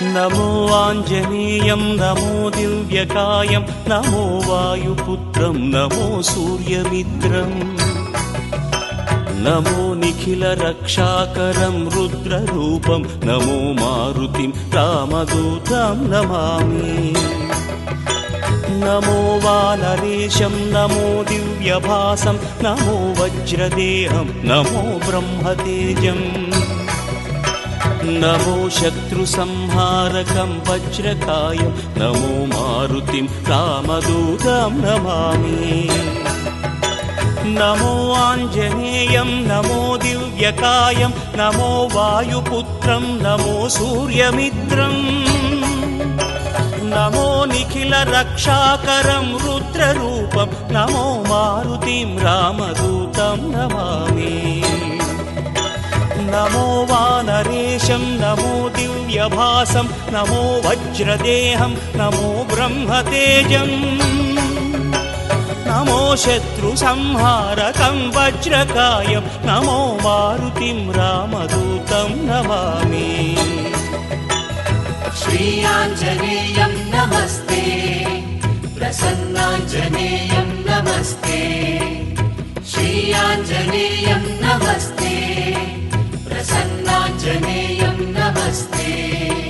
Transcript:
नमो आञ्जनेयं नमो दिव्यकायं नमो वायुपुत्रं नमो सूर्यमित्रम् नमो निखिलरक्षाकरं रुद्ररूपं नमो मारुतिं रामदूतं नमामि नमो वानरेशं नमो दिव्यभासं नमो वज्रदेहं नमो ब्रह्मतेजम् नमो शत्रुसंहारकं वज्रकायं नमो मारुतिं रामदूतं नमामि नमो आञ्जनेयं नमो दिव्यकायं नमो वायुपुत्रं नमो सूर्यमित्रम् नमो निखिलरक्षाकरं रुद्ररूपं नमो मारुतिं रामदूतं नमामि नमो वानरेशं नमो दिव्यभासं नमो वज्रदेहं नमो ब्रह्मतेजम् नमो शत्रुसंहारकं वज्रकायं नमो मारुतिं रामदूतं नमामि श्री आञ्जनेयं नमस्ते प्रसन्नाञ्जनेयं नमस्ते श्री आञ्जनेयं नमस्ते प्रसन्नाञ्जनेयं नमस्ते।